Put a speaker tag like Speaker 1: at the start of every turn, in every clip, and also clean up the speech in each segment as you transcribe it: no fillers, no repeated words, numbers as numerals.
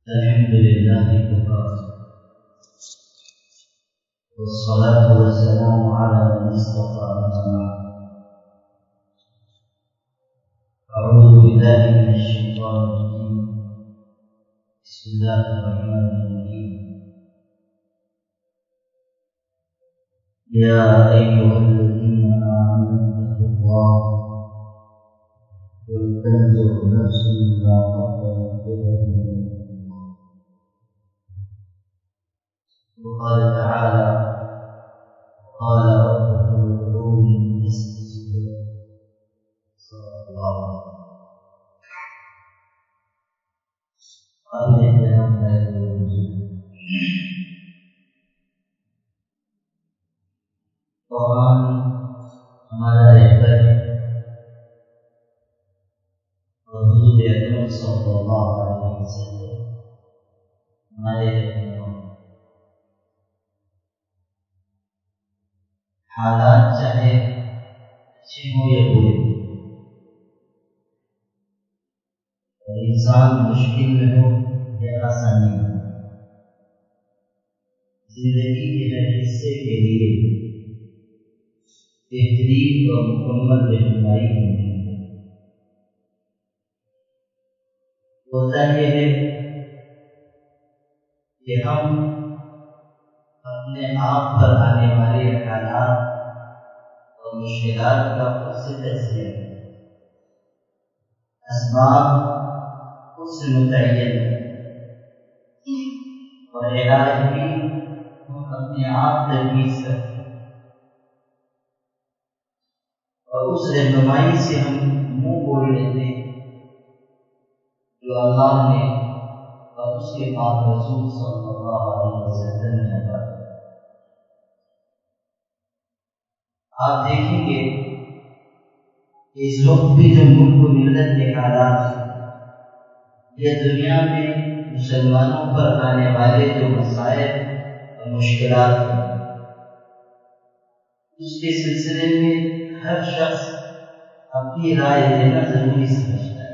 Speaker 1: الحمد لله وكفى والصلاة والسلام على من اصطفى أعوذ بالله من الشيطان الرجيم بسم الله الرحمن الرحيم يا أيها الذين آمنوا اتقوا الله ولتنظر نفس ما قدمت لغد وقال تعالى قال ربكم ادعوني استجب لكم صدق الله قبل احترام طالب الوجود قرآن ہمارا رہبر ہے اور حضور اکرم صلی اللہ علیہ وسلم ہمارے رہنما حالات چاہے اچھے ہوں یا برے اور انسان مشکل میں ہو یا آسانی میں زندگی کے ہر حصے کے لیے بہترین اور مکمل رہنمائی ہوتی ہے۔ ہوتا یہ ہے کہ ہم اپنے آپ پر آنے والے حالات اور مشکلات کا خود سے تجزیہ کریں، اسباب خود سے متعین اور علاج بھی ہم اپنے آپ تجویز کرتے ہیں، اور اس رہنمائی سے ہم منہ موڑ لیتے ہیں جو اللہ نے اور اس کے پاک رسول صلی اللہ علیہ وسلم نے عطا کی۔ آپ دیکھیں گے کہ اس وقت بھی جو ملک و ملت کے حالات ہیں یا دنیا میں مسلمانوں پر آنے والے جو مسائل اور مشکلات ہیں اس کے سلسلے میں ہر شخص اپنی رائے دینا ضروری سمجھتا ہے۔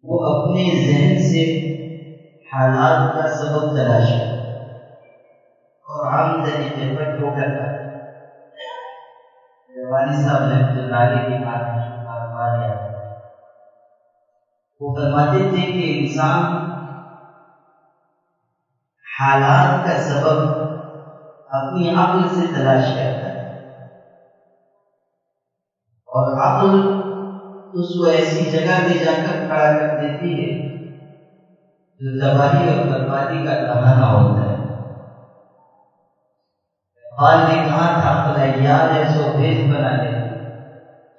Speaker 1: وہ اپنے ذہن سے حالات کا سبب تلاش کرتا ہے اور عام طریقے پر ٹھوکر کھاتا ہے۔ والد صاحب رحمۃ اللہ علیہ کی بات یاد ہے، وہ فرماتے تھے کہ انسان حالات کا سبب اپنی عقل سے تلاش کرتا ہے اور عقل اس کو ایسی جگہ لے جا کر کھڑا کر دیتی ہے جو تباہی اور بربادی کا دہانہ ہوتا ہے۔ قال نے کہا تھا فلیار ہے سو بھید بنا دے،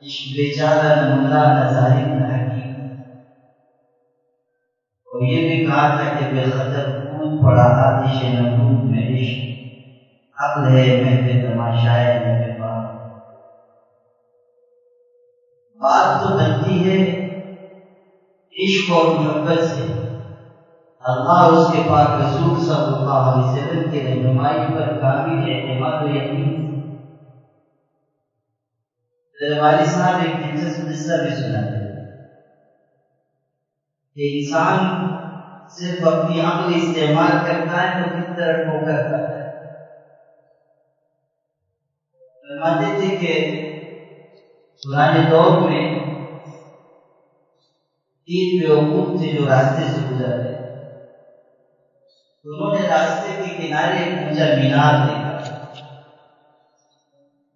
Speaker 1: عشق بیچارہ نہ ملا نہ ظاہر نہ حکیم، اور یہ بھی کہا تھا کہ بے خطر کود پڑا آتش نمرود میں عشق، عقل ہے محو تماشائے محو بام۔ بات تو بنتی ہے عشق اور محبت سے، اللہ اور اس کے پاک رسول صلی اللہ علیہ وسلم کی رہنمائی پر کامل اعتماد و یقین سے۔ میرے والد صاحب ایک دلچسپ قصہ بھی سناتے ہیں کہ انسان صرف اپنی عقل استعمال کرتا ہے تو کس طرح ٹھوکر کھاتا ہے۔ فرماتے تھے کہ پرانے دور میں تین بیوقوف تھے جو راستے سے گزر رہے، انہوں نے راستے کے کنارے ایک اونچا مینار دیکھا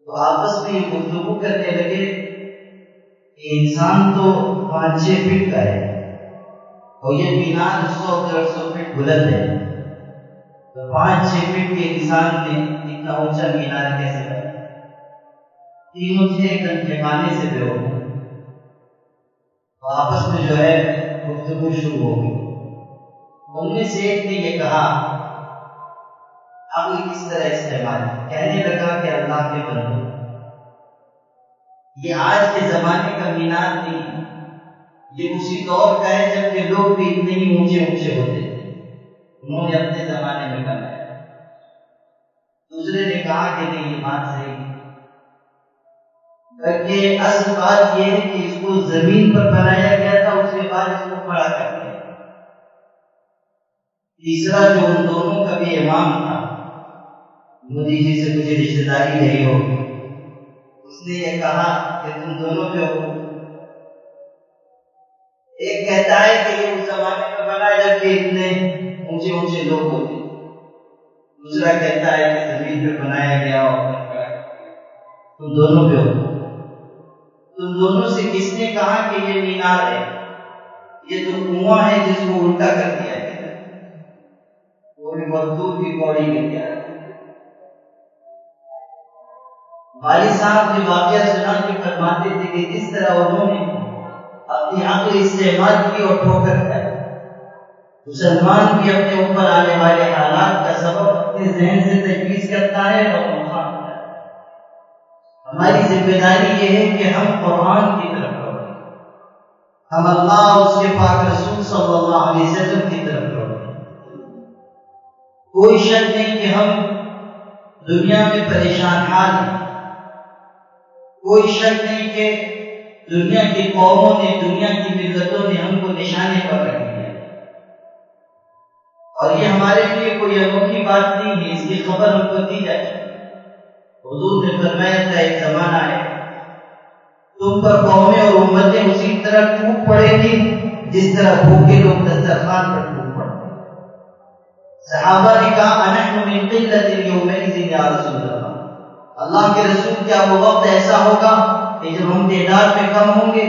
Speaker 1: تو آپس میں یہ گفتگو کرنے لگے کہ انسان تو 5-6 فٹ کا ہے اور یہ مینار 100-150 فٹ بلند ہے، تو 5-6 فٹ کے انسان نے اتنا اونچا مینار کیسے بنا؟ تینوں تھے ایک دم ٹھکانے سے بے ہوئے، تو آپس میں جو ہے گفتگو شروع ہو گئی۔ ان میں سے ایک نے یہ کہا عقل کس طرح استعمال، کہنے لگا کہ اللہ کے بندو یہ آج کے زمانے کا مینار نہیں، یہ اسی دور کا ہے جب کہ لوگ بھی اتنے ہی اونچے اونچے ہوتے تھے، انہوں نے اپنے زمانے میں بنایا۔ دوسرے نے کہا کہ نہیں یہ بات صحیح نہیں، بلکہ اصل بات یہ ہے کہ اس کو زمین پر بنایا گیا تھا، اس کے بعد نماز اس کو پڑھا کرتے ہیں۔ تیسرا جو ان دونوں کا بھی امام تھا، مودی جی سے مجھے رشتے داری نہیں ہوگی، اس نے یہ کہا کہ تم دونوں جو ہو، ایک کہتا ہے کہ یہ اس زمانے میں بنا جب کہ اتنے اونچے اونچے لوگ ہوتے، دوسرا کہتا ہے کہ زمین پہ بنایا گیا اور تم دونوں پہ ہو۔ تم دونوں سے کس نے کہا کہ یہ مینار ہے؟ یہ تو کنواں ہے جس کو الٹا کر دیا گیا، وہ بھی بہت دور کی پوڑی گر گیا۔ والد صاحب نے واقعہ سنا کہ فرماتے تھے کہ جس طرح انہوں نے اپنی عقل استعمال کی اور ٹھوکر کھائی، مسلمان بھی اپنے اوپر آنے والے حالات کا سبب اپنے ذہن سے تجویز کرتا ہے اور مخالف کرتا ہے۔ ہماری ذمہ داری یہ ہے کہ ہم قرآن کی طرف لوٹیں، ہم اللہ اور اس کے پاک رسول صلی اللہ علیہ وسلم کی طرف لوٹیں۔ کوئی شک نہیں کہ ہم دنیا میں پریشان حال ہیں، کوئی شک نہیں کہ دنیا کی قوموں نے، دنیا کی ملتوں نے ہم کو نشانے پر رکھ دیا، اور یہ ہمارے لیے کوئی انوکھی بات نہیں ہے، اس کی خبر ہم کو دی جائے۔ حضور نے فرمایا تھا ایک زمانہ ہے تم پر قومیں اور امتیں اسی طرح ٹوٹ پڑے گی جس طرح بھوکے لوگ دسترخوان پر ٹوٹ پڑتے ہیں۔ صحابہ نے کہا انحن من قلت یومئذ یا رسول اللہ، اللہ کے رسول کیا وہ وقت ایسا ہوگا کہ جب ہم تعداد میں کم ہوں گے؟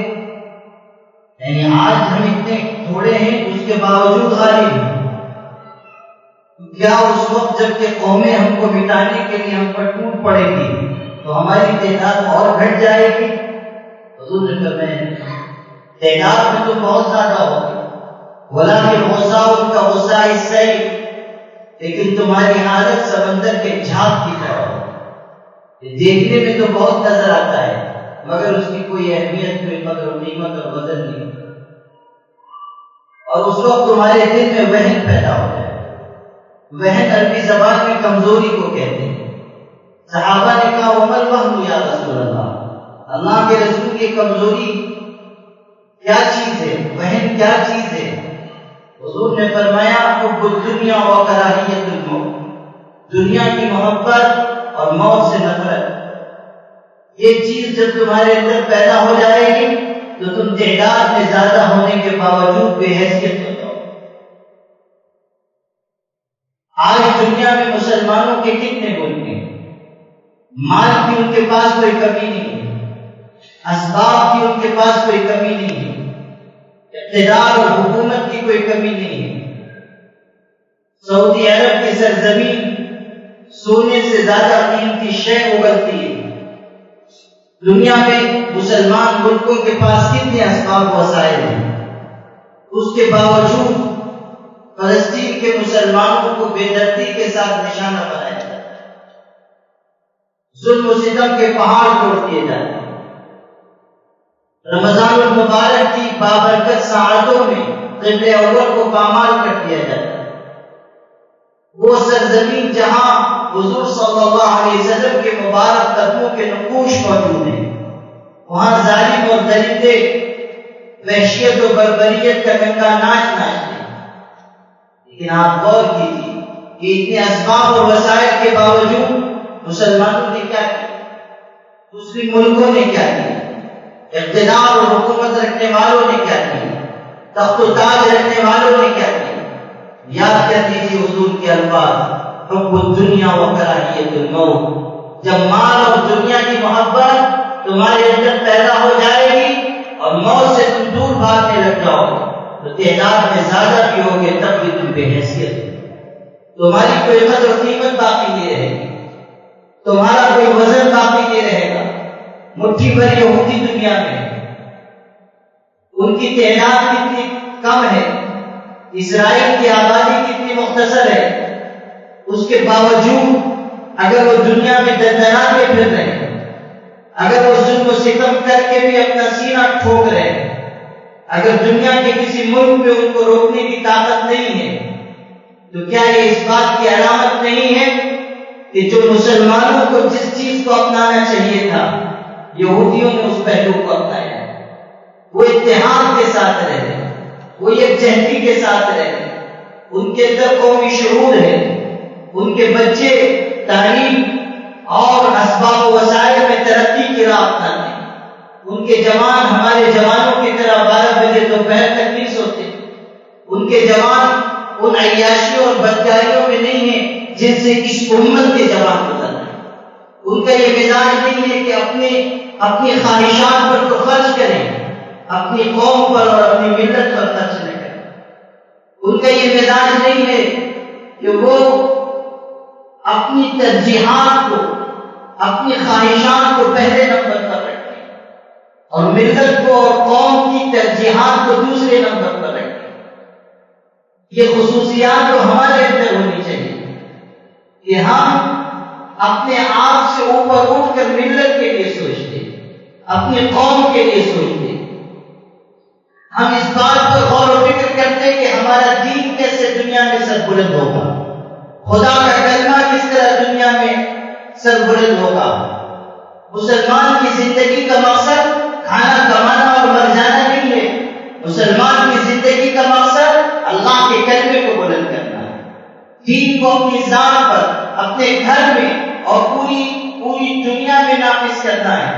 Speaker 1: یعنی آج ہم اتنے تھوڑے ہیں اس کے باوجود غالب ہیں، کیا اس وقت جب کہ قومیں ہم کو مٹانے کے لیے ہم پر ٹوٹ پڑے گی تو ہماری تعداد اور گھٹ جائے گی؟ حضور نے فرمایا تعداد میں تو بہت زیادہ ہوگی، ولیکن غصہ ان کا غصہ السیل، لیکن تمہاری حالت سمندر کے جھاگ کی طرح ہوگی، دیکھنے میں تو بہت نظر آتا ہے مگر اس کی کوئی اہمیت، کوئی قدر و قیمت اور وزن نہیں، اور اس وقت تمہارے دل میں وہن پیدا ہو جائے۔ وہن عربی زبان میں کمزوری کو کہتے ہیں۔ صحابہ نے کہا عمر وہن یا رسول اللہ، اللہ کے رسول کی کمزوری کیا چیز ہے، وہن کیا چیز ہے؟ حضور نے فرمایا حب الدنیا و کراہیت الموت، دنیا کی محبت اور موت سے نفرت۔ یہ چیز جب تمہارے اندر پیدا ہو جائے گی تو تم تعداد میں زیادہ ہونے کے باوجود بے حیثیت ہو جاؤ۔ آج دنیا میں مسلمانوں کے کتنے ملک ہیں، مال کی ان کے پاس کوئی کمی نہیں ہے، اسباب کی ان کے پاس کوئی کمی نہیں ہے، اقتدار اور حکومت کی کوئی کمی نہیں ہے۔ سعودی عرب کی سرزمین سونے سے زیادہ قیمتی شے اگلتی ہے۔ دنیا میں مسلمان ملکوں کے پاس کتنے اسباب و وسائل ہیں، اس کے باوجود فلسطین کے مسلمانوں کو بے دردی کے ساتھ نشانہ بنایا جاتا ہے، ظلم و ستم کے پہاڑ توڑ دیے جاتے ہیں۔ رمضان المبارک کی بابرکت ساعتوں میں قبلہ اول کو پامال کر دیا جاتا ہے۔ وہ سرزمین جہاں حضور صلی اللہ علیہ وسلم کے مبارک قدموں کے نقوش موجود ہیں، وہاں ظالم اور درندے وحشیت و بربریت کا ننگا ناچ ناچتے ہیں۔ لیکن آپ غور کیجیے کہ اتنے اسباب اور وسائل کے باوجود مسلمانوں نے کیا کیا، دوسرے ملکوں نے کیا کیا، اقتدار اور حکومت رکھنے والوں نے کیا کیا، تخت و تاج رکھنے والوں نے کیا کیا۔ یاد کر دیجیے حضور کے الفاظ حب الدنیا و کراہیت الموت، جب مال اور دنیا کی محبت تمہارے اندر پیدا ہو جائے گی اور موت سے تم دور بھاگنے لگ جاؤ تو تعداد میں زیادہ بھی ہوگے تب بھی تم بے حیثیت، تمہاری کوئی قدر و قیمت باقی نہیں رہے گی، تمہارا کوئی وزن باقی نہیں رہے گا۔ مٹھی بھر یہودی دنیا میں، ان کی تعداد کتنی کم ہے، اسرائیل کی آبادی کتنی مختصر ہے، اس کے باوجود اگر وہ دنیا میں دندناتے پھر رہے ہیں، اگر وہ ظلم و ستم کر کے بھی اپنا سینہ ٹھوک رہے ہیں، اگر دنیا کے کسی ملک میں ان کو روکنے کی طاقت نہیں ہے، تو کیا یہ اس بات کی علامت نہیں ہے کہ جو مسلمانوں کو جس چیز کو اپنانا چاہیے تھا یہودیوں نے اس پہلو کو اپنایا، وہ اتحاد کے ساتھ رہے، وہ یکجہتی کے ساتھ رہتے، ان کے اندر قومی شعور ہے، ان کے بچے تعلیم اور اسباب و وسائل میں ترقی کی راہ اپناتے ہیں، ان کے جوان ہمارے جوانوں کی طرح 12 بجے دوپہر تک نہیں سوتے، ان کے جوان ان عیاشیوں اور بدکاریوں میں نہیں ہیں جن سے اس امت کے جوان گزرنا ہے، ان کا یہ مزاج نہیں ہے کہ اپنی خواہشات پر تو خرچ کریں، اپنی قوم پر اور اپنی ملت پر خرچ نہ کریں، ان کا یہ مزاج نہیں ہے کہ وہ اپنی ترجیحات کو، اپنی خواہشات کو پہلے نمبر پر رکھیں اور ملت کو اور قوم کی ترجیحات کو دوسرے نمبر پر رکھیں۔ یہ خصوصیات تو ہمارے اندر ہونی چاہیے کہ ہم اپنے آپ سے اوپر اٹھ کر ملت کے لیے سوچتے، اپنی قوم کے لیے سوچتے، ہم اس بات پر غور و فکر کرتے کہ ہمارا دین کیسے دنیا میں سر بلند ہوگا، خدا کا کلمہ کس طرح دنیا میں سر بلند ہوگا۔ مسلمان کی زندگی کا مقصد کھانا کمانا اور مر جانا نہیں ہے، مسلمان کی زندگی کا مقصد اللہ کے کلمے کو بلند کرنا ہے، دین کو اپنی ذات پر، اپنے گھر میں اور پوری دنیا میں نافذ کرنا ہے۔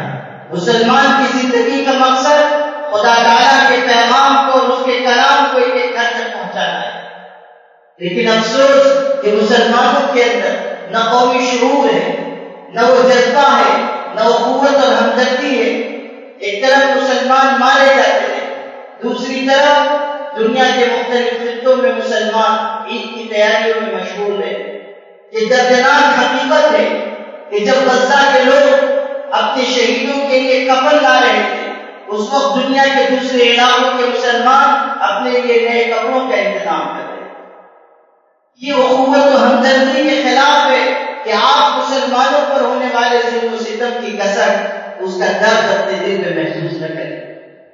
Speaker 1: مسلمان کی زندگی کا مقصد خدا تعالیٰ کے پیغام کو اور اس کے کلام کو ایک ایک گھر تک پہنچانا ہے۔ لیکن افسوس کہ مسلمانوں کے اندر نہ قومی شعور ہے، نہ وہ جذبہ ہے، نہ وہ قوت اور ہمدردی ہے۔ ایک طرف مسلمان مارے جاتے ہیں، دوسری طرف دنیا کے مختلف خطوں میں مسلمان عید کی تیاریوں میں مشغول ہے۔ یہ دردناک حقیقت ہے کہ جب غزہ کے لوگ اپنے شہیدوں کے لیے کفن لا رہے تھے، اس وقت دنیا کے دوسرے علاقوں کے مسلمان اپنے لیے نئے کپڑوں کا انتظام کر رہے ہیں۔ یہ اخوت و ہمدردی کے خلاف ہے کہ آپ مسلمانوں پر ہونے والے ظلم و ستم کی کثر، اس کا درد اپنے دل میں محسوس نہ کریں۔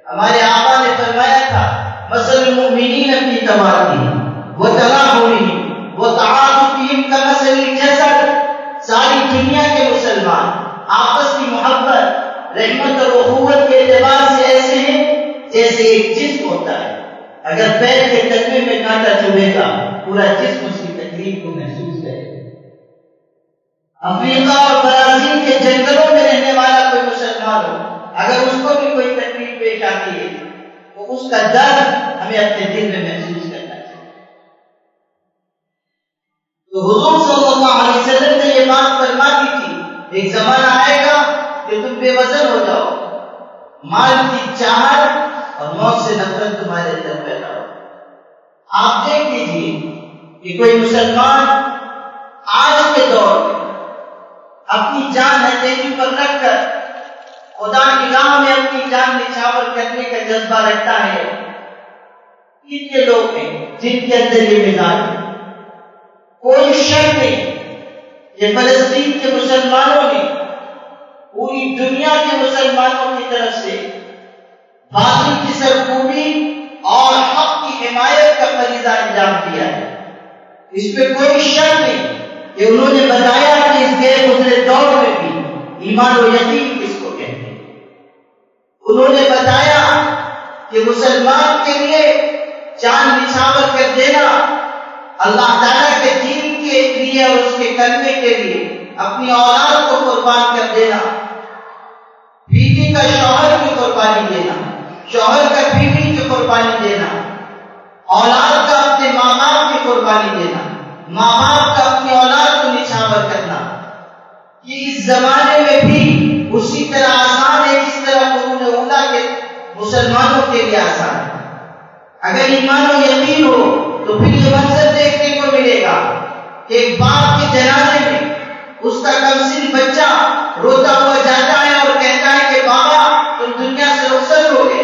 Speaker 1: ہمارے آقا نے فرمایا تھا مثل المؤمنین فی تواضعہم وتراحمہم وتعاطفہم کمثل الجسد۔ ساری دنیا کے مسلمان آپس کی محبت، رحمت اور اخوت کے اعتبار سے ایسے ہیں جیسے ایک جسم ہوتا ہے، اگر پیر کے تلوے میں کانٹا چبھے گا پورا جسم اس کی تکلیف کو محسوس کرے گا۔ افریقہ اور برازیل کے جنگلوں میں رہنے والا کوئی مسلمان ہو، اگر اس کو بھی کوئی تکلیف پیش آتی ہے تو اس کا درد ہمیں اپنے دل میں محسوس کرنا چاہیے۔ تو حضور صلی اللہ علیہ وسلم نے یہ بات فرما دی تھی، ایک زمانہ آئے گا کہ تم بے وزن ہو جاؤ، مال کی چاہت اور موت سے نفرت تمہارے اندر پیدا ہو۔ آپ دیکھ لیجیے کہ کوئی مسلمان آج کے دور میں اپنی جان ہتھیلی پر رکھ کر خدا کی راہ میں اپنی جان نچھاور کرنے کا جذبہ رکھتا ہے، کتنے لوگ ہیں جن کے اندر یہ مزاج ہے؟ کوئی شک نہیں کہ فلسطین کے مسلمانوں نے پوری دنیا کے مسلمانوں کی طرف سے باطل کی سرکوبی اور حق کی حمایت کا فریضہ انجام دیا ہے۔ اس پہ کوئی شک نہیں کہ انہوں نے بتایا کہ اس غیر گزرے دور میں بھی ایمان و یقین کس کو کہتے ہیں۔ انہوں نے بتایا کہ مسلمان کے لیے جان نچھاور کر دینا، اللہ تعالیٰ کے دین کے لیے اور اس کے کلمے کے لیے اپنی اولاد کو قربان کر دینا، بیوی کا شوہر کی قربانی دینا، شوہر کا بیوی کی قربانی دینا، اولاد کا اپنے ماں باپ کی قربانی دینا، ماں باپ کا اپنی اولاد کو نچھاور کرنا، یہ اس زمانے میں بھی اسی طرح آسان ہے جس طرح قرون اولیٰ کے مسلمانوں کے لیے آسان ہے۔ اگر ایمان و یقین ہو تو پھر یہ منظر دیکھنے کو ملے گا کہ ایک باپ کے جنازے میں اس کا کمسن بچہ روتا ہوا جاتا ہے اور کہتا ہے کہ بابا تم دنیا سے رخصت ہو گئے،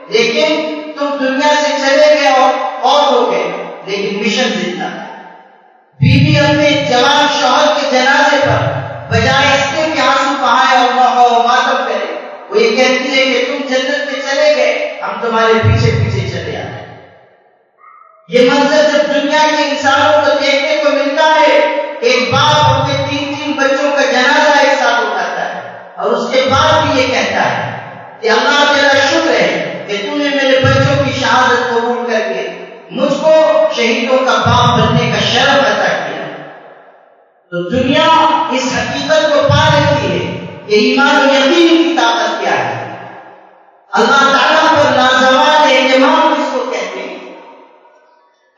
Speaker 1: لیکن تم دنیا سے چلے گئے اور ہو گئے، لیکن مشن زندہ ہے۔ بیوی اپنے جوان شوہر کے جنازے پر بجائے اس کے کہ آنسو بہائے اور ماتم کرے، وہ یہ کہتی ہے کہ تم جنت میں چلے گئے، ہم تمہارے پیچھے پیچھے چلے آئے۔ یہ منظر جب دنیا کے انسانوں کو دیکھنے کو ملتا ہے، ایک باپ اپنے 3 بچوں کا جنازہ ایک ساتھ اٹھاتا ہے اور اس کے بعد بھی یہ کہتا ہے کہ اللہ تیرا شکر ہے کہ تو نے میرے بچوں کی شہادت قبول کر مجھ کو شہیدوں کا باپ بننے کا شرف عطا کیا. تو دنیا اس حقیقت کو پا رہی ہے کہ ایمان و یقین کی طاقت کیا ہے. اللہ تعالیٰ پر نازوال اعتماد اس کو کہتے ہیں.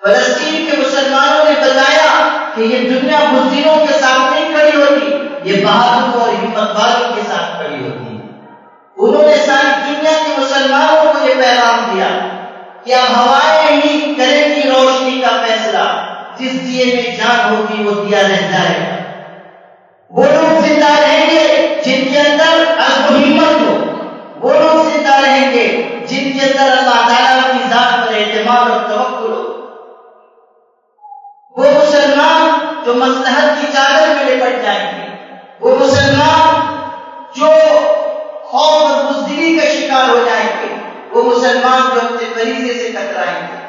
Speaker 1: فلسطین کے مسلمانوں نے بتایا کہ یہ دنیا بزدلوں کے ساتھ نہیں کھڑی ہوتی، یہ بہادروں اور ہمت والوں کے ساتھ کھڑی ہوتی. انہوں نے ساری دنیا کے مسلمانوں کو یہ پیغام دیا کہ اب ہوائیں ہی کریں گی روشنی کا فیصلہ، جس دیے میں جان ہوگی وہ دیا رہ جائے گا. وہ لوگ زندہ رہیں گے جن کے اندر عزم و ہمت ہو، وہ لوگ زندہ رہیں گے جن کے اندر اللہ تعالیٰ کی ذات پر اعتماد اور توکل ہو. وہ مسلمان جو مصلحت کی چادر میں لپٹ جائیں گے، وہ مسلمان جو خوف اور بزدلی کا شکار ہو جائیں گے، وہ مسلمان جو اپنے فریضے سے کترائیں گے.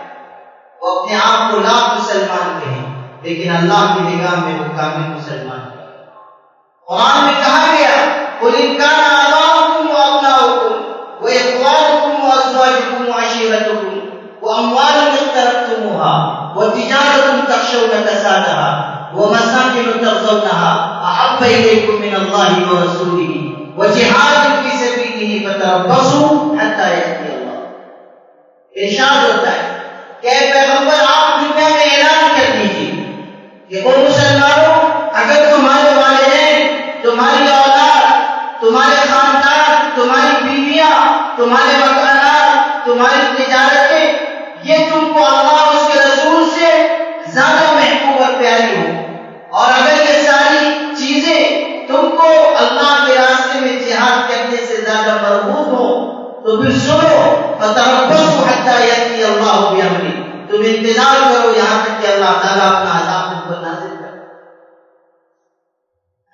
Speaker 1: وہ اپنے آپ کو لاکھ مسلمان کہیں لیکن اللہ کی نگاہ میں وہ کامل مسلمان ہے. قرآن میں کہا گیا قُلْ إِنْ كَانَ آبَاؤُكُمْ وَأَبْنَاؤُكُمْ وَإِخْوَانُكُمْ وَأَزْوَاجُكُمْ وَعَشِيرَتُكُمْ وَأَمْوَالٌ اقْتَرَفْتُمُوهَا وَتِجَارَةٌ تَخْشَوْنَ كَسَادَهَا وَمَسَاكِنُ تَرْضَوْنَهَا أَحَبَّ إِلَيْكُم مِّنَ اللَّهِ وَرَسُولِهِ وَجِهَادٍ فِي سَبِيلِهِ فَتَرَبَّصُوا حَتَّىٰ يَأْتِيَ اللَّهُ. ارشاد ہوتا ہے کہ اے پیغمبر آپ دنیا میں اعلان کر دیجیے کہ وہ مسلمانوں اگر تمہارے والدین، تمہاری اولاد، تمہارے خاندان، تمہاری بیویاں، تمہارے مکانات، تمہاری تجارتیں یہ تم کو اللہ اور اس کے رسول سے زیادہ محبوب اور پیاری ہو، اور اگر یہ ساری چیزیں تم کو اللہ کے راستے میں جہاد کرنے سے زیادہ مرغوب ہو تو پھر سنو فتربصوا حتى يأتي الله بأمره، تم انتظار کرو یہاں تک کہ اللہ تعالیٰ اپنا عذاب تم پر نازل کرے.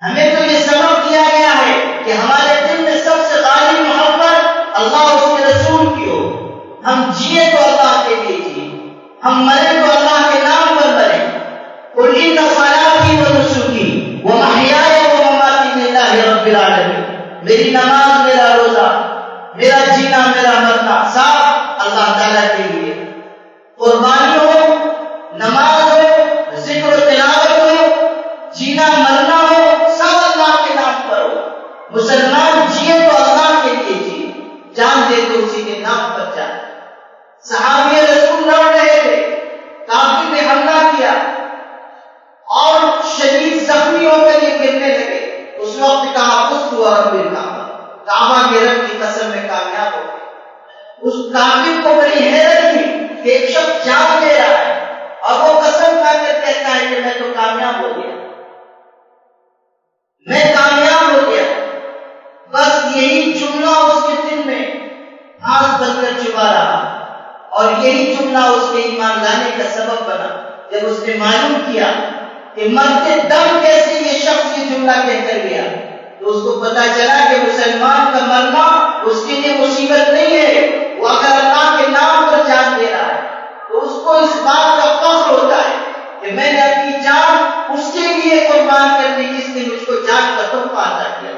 Speaker 1: ہمیں تو یہ سبق دیا گیا ہے کہ ہمارے دل میں سب سے غالب محبت اللہ اور اس کے رسول کی ہو. ہم جیے تو اللہ کے لیے جیے، ہم مرے تو اللہ کے نام پر مرے. قُلْ إِنَّ صَلَاتِي وَنُسُكِي وَمَحْيَايَ وَمَمَاتِي لِلَّهِ رَبِّ الْعَالَمِينَ. میری نماز، میرا روزہ، میرا جینا، میرا مرنا سب اللہ تعالیٰ کے لیے. قربانی ہو، نماز ہو، ذکر و تلاوت ہو، جینا مرنا ہو، سب اللہ کے نام پر ہو. مسلمان جیے تو اللہ کے لیے جیے، جان دے تو اسی کے نام پر جائے. صحابی رسول لڑ رہے تھے، کافر نے حملہ کیا اور شدید زخمی ہو کر یہ گرنے لگے. اس وقت کہا قُلْتُ وَرَبِّ الْكَعْبَةِ، کعبہ کے رب کی قسم میں کامیاب ہو گئے. اس کافر کو بڑی حیرت تھی کہ ایک شخص جان لے رہا ہے اور وہ قسم کھا کر کہتا ہے کہ میں تو کامیاب ہو گیا، میں کامیاب ہو گیا. بس یہی جملہ اس کے دل میں آگ بن کر چھپا رہا اور یہی جملہ اس کے ایمان لانے کا سبب بنا. جب اس نے معلوم کیا کہ مرتے دم کیسے یہ شخص یہ جملہ کہہ کر گیا تو اس کو پتا چلا کہ مسلمان کا مرنا اس کے لیے مصیبت نہیں ہے. وہ اگر اللہ کے نام پر جان دے رہا ہے تو اس کو اس بات کا فخر ہوتا ہے کہ میں نے اپنی جان اس کے لیے قربان کر دی جس نے مجھ کو جان کا تحفہ عطا کیا.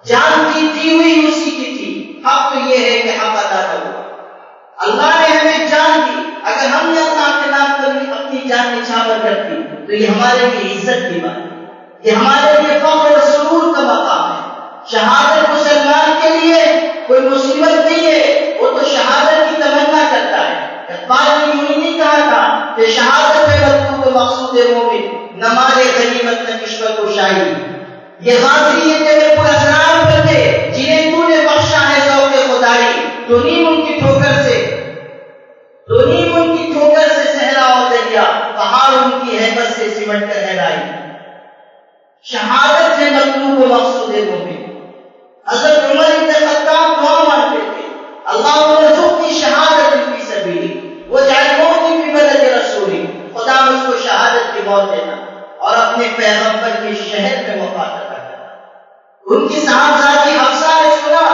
Speaker 1: جان کی دی ہوئی اسی کی تھی. حق تو یہ ہے کہ حق ادا کرو. اللہ نے ہمیں جان دی، اگر ہم نے اللہ کے نام پر اپنی جان نچھاور کر دی تو یہ ہمارے لیے عزت کی بات ہے، یہ ہمارے لیے فخر اور سرور کا مقام ہے. شہادت مسلمان کے لیے کوئی مصیبت نہیں ہے، وہ تو شہادت کی تمنا کرتا ہے. اقبال نے یوں نہیں کہا تھا کہ شہادت ہے مطلوب و مقصود مومن، نہ مال غنیمت نہ کشمت و شاہی. یہ غازی یہ تیرے پراسرار بندے جنہیں تو نے بخشا ہے ذوق خدائی. تو نیم ان کی ٹھوکر سے، تو نیم ان کی ٹھوکر سے صحرا و دریا، پہاڑ ان کی ہیبت سے سمٹ کر ہلائی. شہادت ہے مطلوب و مقصود مومن. حضرت عمر بن خطاب دعا مانگتے تھے اللہم ارزقنی شہادت فی سبیلی واجعل موتی فی بلد رسولی. خدا مجھ کو شہادت کی موت دینا اور اپنے پیغمبر کے شہر میں وفات عطا کرنا. ان کی صاحبزادی حفصہ نے سنا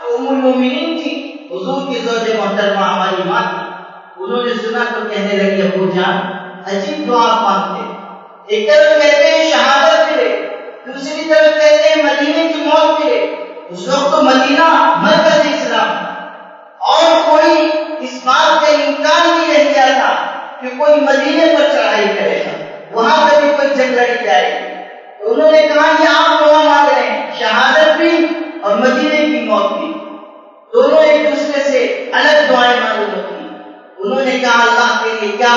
Speaker 1: جو ام المومنین تھی، حضور کی زوج محترمہ ہماری ماں تھی. انہوں نے سنا تو کہنے لگی ابو جان عجیب دعا مانگتے ہیں. ایک طرف کہتے ہیں شہادت ملے، دوسری طرف کہتے ہیں مدینے کی موت ملے. اس وقت تو مدینہ مرکز اسلام اور کوئی اس بات کا امکان نہیں رہ گیا تھا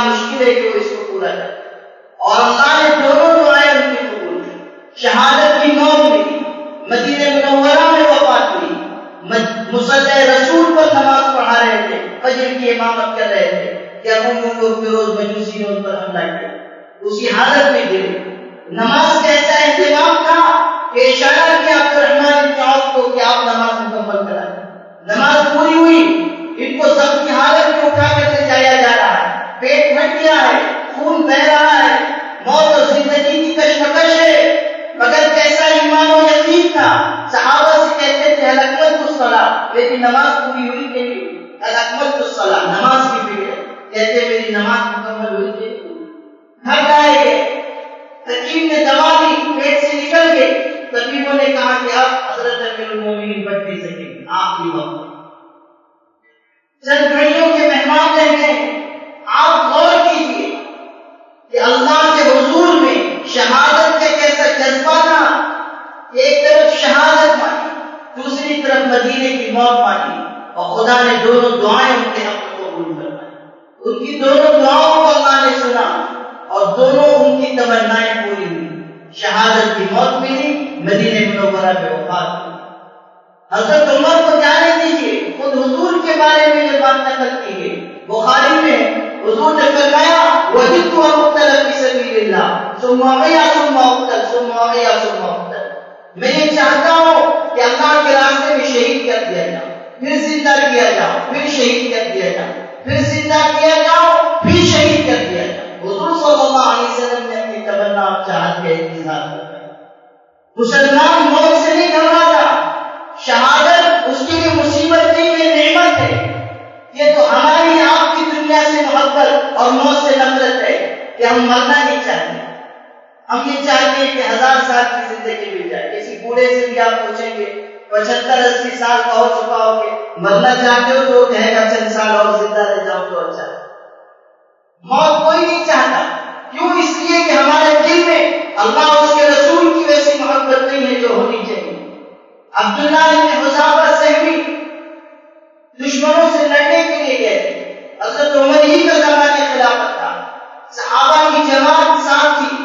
Speaker 1: مشکل ہے کہ وہ اس کو پورا کرے. اور اللہ نے دونوں دعائیں ان کی قبول کی. شہادت کی موت ملی, مدینہ منورہ میں وفات ہوئی, مصلی رسول پر نماز پڑھا رہے تھے, فجر کی امامت کر رہے تھے کہ ابو کو فیروز مجوسی نے ان پر حملہ کیا, اسی حالت میں گرے. نماز کا ایسا اہتمام تھا کہ اشارہ کیا عبد الرحمن بن عوف کو کہ آپ نماز مکمل کرائیں. نماز پوری ہوئی, ان کو زخمی حالت میں اٹھا کر لے جایا جا رہا ہے, پیٹ پھٹ گیا ہے, خون بہ رہا ہے, موت اور زندگی کی کشمکش ہے, مگر کیسا ایمان و یقین تھا. صحابہ سے کہتے تھے اکملت الصلاۃ, میری نماز پوری ہوئی کہ نہیں؟ اکملت الصلاۃ, نماز کی فکر, کہتے میری نماز مکمل ہوئی کہ تھک آئے گئے, تکلیف نے دبا دی, پیٹ سے نکل گئے. طبیبوں نے کہا کہ اب حضرت امیر المومنین بچ نہیں سکیں گے, آخری وقت چند گھڑیوں کے مہمان رہ گئے. آپ غور کیجیے کہ اللہ کے حضور میں شہادت کا کیسا جذبہ تھا. ایک طرف شہادت مانی, دوسری طرف مدینے کی موت مانی, اور خدا نے دونوں دعائیں ان کے حق کو قبول فرمائی. ان کی دونوں دعاؤں کو اللہ نے سنا اور دونوں ان کی تمنائیں پوری ہوئی. شہادت کی موت ملی, مدینہ منورہ میں وفات ہوئی. حضرت عمر کو جانے دیجیے, خود حضور کے بارے میں یہ بات نقل کی ہے. بخاری میں حضور نے فرمایا وجدت مقتل فی سبیل اللہ ثم احیا ثم اقتل ثم احیا ثم اقتل. میں یہ چاہتا ہوں کہ اللہ کے راستے میں شہید کر دیا جاؤ, پھر زندہ کیا جاؤ, پھر شہید کر دیا جاؤ, پھر زندہ کیا جاؤ, پھر شہید کر دیا جاؤ. حضور صلی اللہ علیہ وسلم نے اپنی تمنا اور چاہت کا انتظار کیا. مسلمان موت سے نہیں گھبراتا. شہادت اس کے لیے مصیبت نہیں ہے, نعمت ہے. یہ تو ہماری آپ کی دنیا سے محبت اور موت سے نفرت ہے کہ ہم مرنا نہیں چاہتے. ہم یہ چاہتے ہیں کہ 1000 سال کی زندگی مل جائے. کسی بوڑھے سے بھی آپ پوچھیں گے 75-80 سال کا ہو چکا ہو کہ مرنا چاہتے ہو, تو کہے گا چند سال اور زندہ رہ جاؤں تو اچھا ہے. موت کوئی نہیں چاہتا. کیوں؟ اس لیے کہ ہمارے دل میں اللہ اور اس کے رسول کی ویسی محبت نہیں ہے جو ہونی چاہیے. عبداللہ بن حذافہ سہمی دشمنوں سے لڑنے کے لیے گئے تھے. حضرت عمر ہی کا زمانے خلافت تھا. صحابہ کی جماعت ساتھ تھی.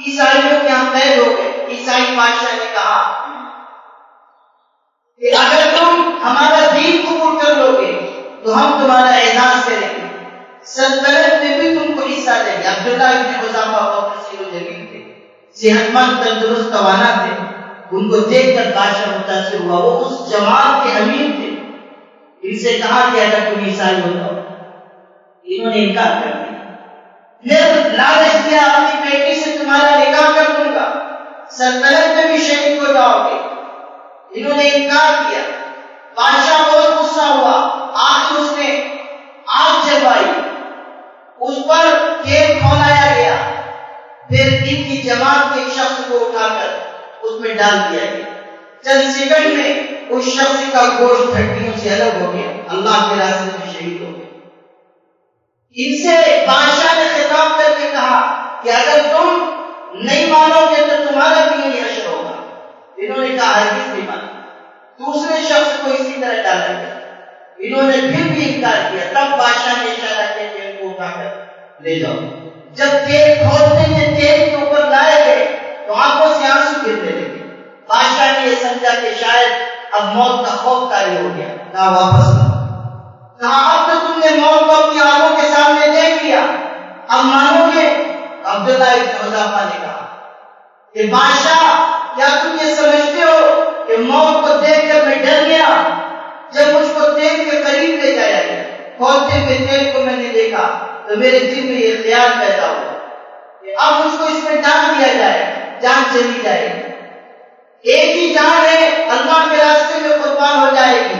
Speaker 1: عیسائیوں کے یہاں قید ہو گئے. عیسائی بادشاہ نے کہا کہ اگر تم ہمارا دین قبول کر لو گے تو ہم تمہارا اعزاز کریں گے, سلطنت میں بھی تم کو حصہ دیں گے. عبداللہ بن حذافہ بہت حسین و جمیل تھے, صحت مند, تندرست, توانا تھے. ان کو دیکھ کر بادشاہ متاثر ہوا. وہ اس جماعت کے امیر تھے. ان سے کہا کہ اگر تم عیسائی ہو تو, انہوں نے انکار کر دیا. پھر لالچ دیا اپنی بیٹی سے تمہارا نکاح کر دوں گا, سلطنت میں بھی شریک ہو جاؤ گے. انہوں نے انکار کیا. بادشاہ بہت غصہ ہوا. آخر اس نے آگ جلوائی, اس پر تیل کھولایا گیا. پھر ان کی جماعت کے ایک شخص کو اٹھا کر اس میں ڈال دیا گیا. چند سیکنڈ میں اس شخص کا گوشت ہڈیوں سے الگ ہو گیا. اللہ کے راستے میں شہید ہو گیا. ان سے بادشاہ نے خطاب کر کے کہا کہ اگر تم نہیں مانو گے تو تمہارا بھی یہی حشر ہوگا. انہوں نے کہا ہرگز نہیں مانا. دوسرے شخص کو اسی طرح ڈالا گیا. انہوں نے پھر بھی انکار کیا. تب بادشاہ نے اشارہ کیا کہ ان کو اٹھا کر لے جاؤ. جب تیل کھولتے ہوئے تیل کے اوپر لائے گئے تو آنکھوں سے آنسو گرنے لگے. بادشاہ نے یہ سمجھا کہ شاید اب موت کا خوف طاری ہو گیا. کہا واپس لاؤ. کہا اب تو تم نے موت کو اپنی آنکھوں کے سامنے دیکھ لیا, اب مانو گے؟ عبداللہ بن حذافہ نے کہا کہ بادشاہ کیا تم یہ سمجھتے ہو کہ موت کو دیکھ کر میں ڈر گیا؟ جب مجھ کو تیل کے قریب لے جایا گیا, کھولتے ہوئے تیل کو میں نے دیکھا تو میرے دل میں یہ خیال پیدا ہوا کہ اب مجھ کو اس میں ڈال دیا جائے, جان چلی جائے گی. ایک ہی جان ہے, اللہ کے راستے میں قربان ہو جائے گی.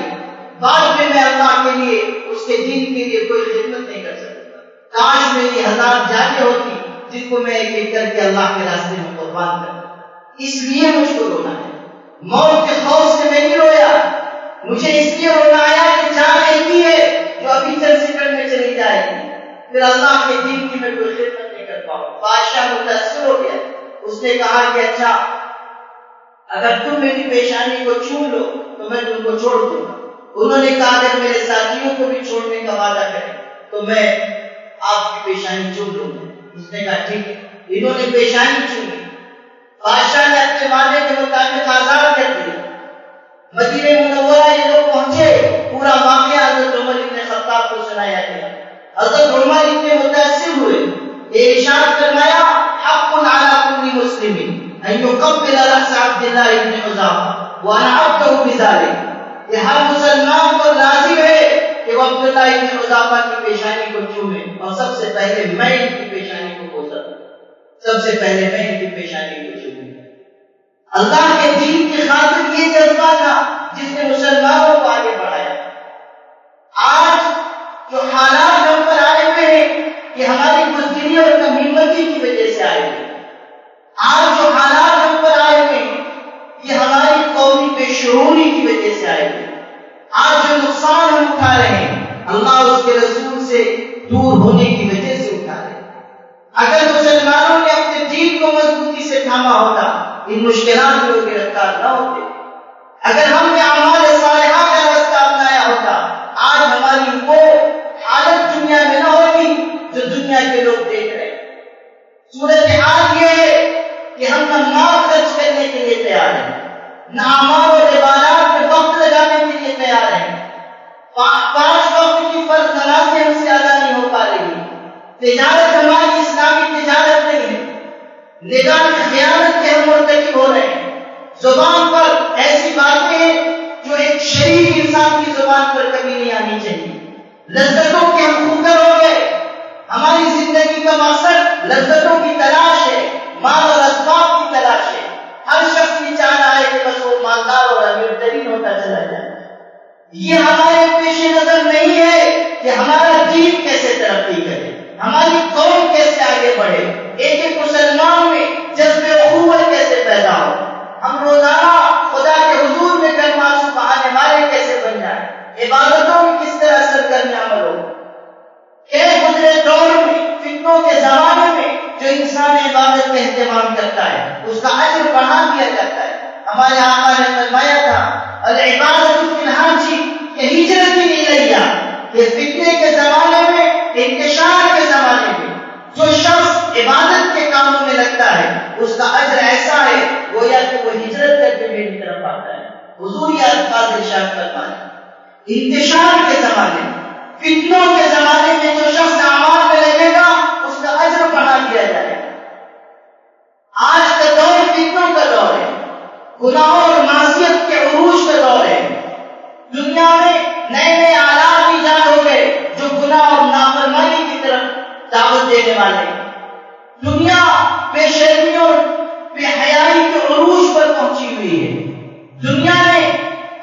Speaker 1: بعد میں میں اللہ کے لیے, اس کے دین کے لیے کوئی خدمت نہیں کر سکتا. کاش میری 1000 جانیں ہوتی جن کو میں ایک ایک کر کے اللہ کے راستے میں قربان کرتا. اس لیے مجھ کو رونا ہے. موت کے خوف سے میں نہیں رویا, مجھے اس لیے رونا آیا کہ جان ایسی ہے جو ابھی چند سیکنڈ میں چلی جائے گی. پھر اللہ کے دین کی میں کوئی خدمت نہیں کر پاؤں. بادشاہ متاثر ہو گیا. اس نے کہا کہ اچھا اگر تم میری پیشانی کو چھو لو تو میں تم کو چھوڑ دوں گا. انہوں نے کہا اگر میرے ساتھیوں کو بھی چھوڑنے کا وعدہ کرے تو میں آپ کی پیشانی چوم لوں گا۔ اس نے کہا ٹھیک ہے، انہوں نے پیشانی چومی، بادشاہ نے اپنے وعدے کے مطابق آزاد کر دیا۔ مدینہ منورہ یہ لوگ پہنچے، پورا واقعہ حضرت عمر بن خطاب کو سنایا گیا۔ حضرت عمر اتنے متاثر ہوئے، یہ ارشاد فرمایا حق علی کل مسلم ان یقبل راس عبد اللہ بن حذافہ وانا عبده بذلک، یہ ہر مسلمان پر لازم ہے کہ وہ عبداللہ بن حذافہ کی پیشانی کو چومے، اور سب سے پہلے میں ان کی پیشانی کو بوسا، سب سے پہلے میں ان کی پیشانی کو چوموں۔ اللہ کے دین کی خاطر یہ جذبہ تھا جس نے مسلمانوں کو آگے بڑھایا۔ آج جو حالات ہم پر آئے ہوئے ہیں یہ ہماری بزدلی اور کم ہمتی کی وجہ سے آئے ہوئے ہیں۔ آج جو حالات ہم پر آئے ہوئے ہیں یہ ہماری قومی بے شعوری کی وجہ سے آئے ہوئے ہیں۔ آج جو نقصان ہم اٹھا رہے ہیں اللہ اور اس کے رسول سے دور ہونے کی وجہ سے اٹھا رہے ہیں۔ اگر مسلمانوں نے اپنے دین کو مضبوطی سے تھاما ہوتا ان مشکلات میں گرفتار نہ ہوتے۔ اگر ہم نے اعمال صالحہ کا راستہ اپنایا ہوتا آج ہماری وہ حالت دنیا میں نہ ہوگی جو دنیا کے لوگ دیکھ رہے ہیں۔ صورتحال یہ ہے کہ ہم نہ مال خرچ کرنے کے لیے تیار ہیں، نہ اعمال و عبادات میں وقت لگانے کے لیے تیار ہیں۔ 5 وقت کی فرض نمازیں ہم سے ادا نہیں ہو پا رہی، تجارت ہماری اسلامی تجارت نہیں ہے، نگاہ کی خیانت کے ہم مرتکب ہو رہے ہیں، زبان پر ایسی باتیں ہیں جو ایک شریف انسان کی زبان پر کبھی نہیں آنی چاہیے، لذتوں کے ہم خوگر ہو گئے۔ ہماری زندگی کا مقصد لذتوں کی تلاش ہے، مال اور اسباب کی تلاش ہے۔ ہر شخص یہ چاہ رہا ہے کہ بس وہ مالدار اور امیر ترین ہوتا چلا جائے۔ یہ ہمارے پیش نظر نہیں ہے کہ ہمارا دین کیسے ترقی کرے، ہماری قوم کیسے آگے بڑھے، ایک ایک مسلمان میں جذبے اخوت کیسے پیدا ہو، ہم روزانہ خدا کے حضور میں کلمہ سبحان والے کیسے بن جائیں، عبادتوں میں کس طرح سرگرم عمل ہو۔ گزرے دور میں فتنوں کے زمانے میں جو انسان عبادت کا اہتمام کرتا ہے اس کا اجر بڑھا دیا جاتا ہے۔ ہمارے آقا نے فرمایا تھا العبادت فی الحاج کہ ہجرت الیہ، کہ فتنے کے زمانے میں انتشار کے زمانے میں جو شخص عبادت کے کاموں میں لگتا ہے اس کا اجر ایسا ہے گویا کہ وہ ہجرت کر کے میری طرف آتا ہے۔ حضور یہ الفاظ ارشاد فرمائے انتشار کے زمانے میں، فتنوں کے زمانے میں جو شخص اعمال میں لگے گا اس کا اجر بڑھا دیا جائے گا۔ آج کا دور فتنوں کا دور ہے، گناہوں اور معصیت کے عروج کا دور ہے۔ دنیا میں نئے نئے آلات ایجاد ہو گئے جو گناہ اور نافرمانی کی طرف دعوت دینے والے ہیں۔ دنیا بے شرمی اور بے حیائی کے عروج پر پہنچی ہوئی ہے۔ دنیا نے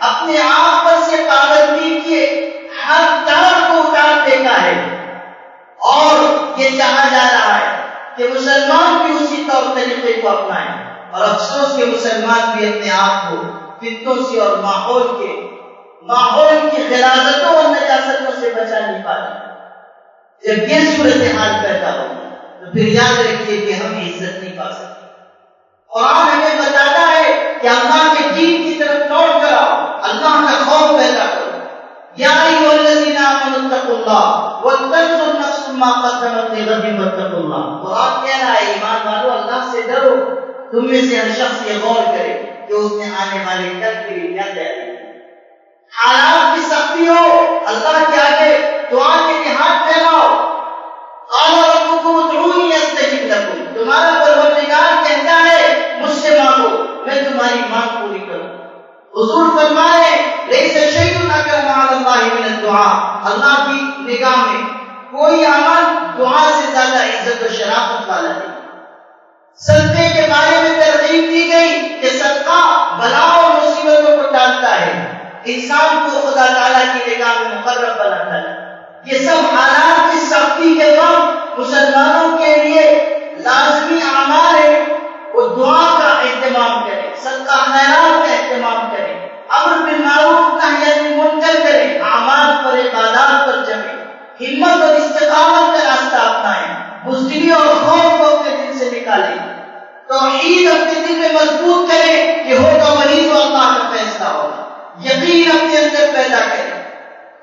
Speaker 1: اپنے آپ پر سے پابندی کیے ہر طرف کو اتار دیتا ہے اور یہ چاہا جا رہا ہے کہ مسلمان بھی اسی طور طریقے کو اپنائیں، اور افسوس کہ مسلمان بھی اپنے آپ کو فتنوں سے اور ماحول کی غلاظتوں اور نجاستوں سے بچا نہیں پاتے۔ جب یہ صورتحال پیدا ہو تو پھر یاد رکھیے کہ ہم عزت نہیں پا سکتے۔ قرآن ہمیں بتاتا ہے کہ اللہ کے دین کی طرف لوٹ کر آؤ، اللہ کا خوف پیدا کرو۔ یا ایھا الذین آمنوا اتقوا اللہ ولتنظر نفس ما قدمت لغد واتقوا اللہ۔ قرآن کہہ رہا ہے ایمان والو اللہ سے ڈرو، تم میں سے ہر شخص یہ غور کرے کہ اس نے آنے والے کل کے لیے کیا تیاری کی۔ حالات کی سختی ہو اللہ کے آگے دعا کے لیے ہاتھ پھیلاؤ۔ قال ربکم ادعونی استجب لکم، تمہارا پروردگار کہتا ہے مجھ سے مانگو میں تمہاری مانگ پوری کروں۔ حضور فرمائے لیس شیء اکرم علی اللہ من الدعاء، اللہ کی نگاہ میں کوئی عمل دعا سے زیادہ عزت و شرافت والا نہیں۔ صدقے کے بارے میں ترغیب دی گئی کہ صدقہ بلاؤں اور مصیبتوں کو ٹالتا ہے، انسان کو خدا تعالیٰ کی نگاہ میں مقرب بناتا ہے۔ یہ سب حالات کی سختی کے وقت مسلمانوں کے لیے لازمی اعمال ہے، وہ دعا کا اہتمام کریں، صدقہ خیرات کا اہتمام کریں، امر بالمعروف نہی عن المنکر کریں، اعمال پر عبادات پر جمیں، ہمت اور استقامت کا راستہ اپنائیں، بزدلی اور خوف کو اپنے دل سے نکالیں، توحید اپنے دل میں مضبوط کریں کہ ہوگا وہی تو اللہ کا فیصلہ ہوگا، یقین اپنے اندر پیدا کریں،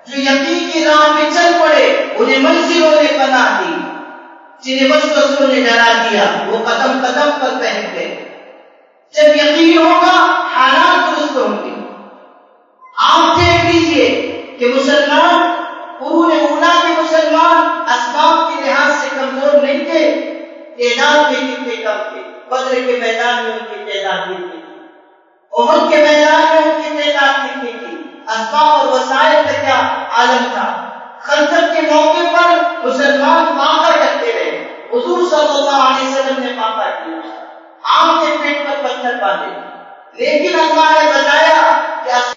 Speaker 1: جو یقین کی راہ میں چل پڑے انہیں منزلوں نے پناہ دی، جنہیں وسوسوں نے ڈرا دیا وہ قدم قدم پر پہنچ گئے۔ جب یقین ہوگا حالات درست ہوں گے۔ آپ دیکھ لیجئے کہ مسلمان قرون اولا کے مسلمان اسباب کے لحاظ سے کمزور نہیں تھے، تعداد میں کتنے کم تھے۔ بدر کے میدان میں ان کی تعداد کتنی تھی، احد کے میدان میں ان کی تعداد کتنی تھی، اسباب اور وسائل کا کیا عالم تھا۔ خندق کے موقع پر مسلمان فاقہ کرتے رہے، حضور صلی اللہ علیہ وسلم نے فاقہ کیا، آپ کے پیٹ پر پتھر باندھے، لیکن اللہ نے بتایا کہ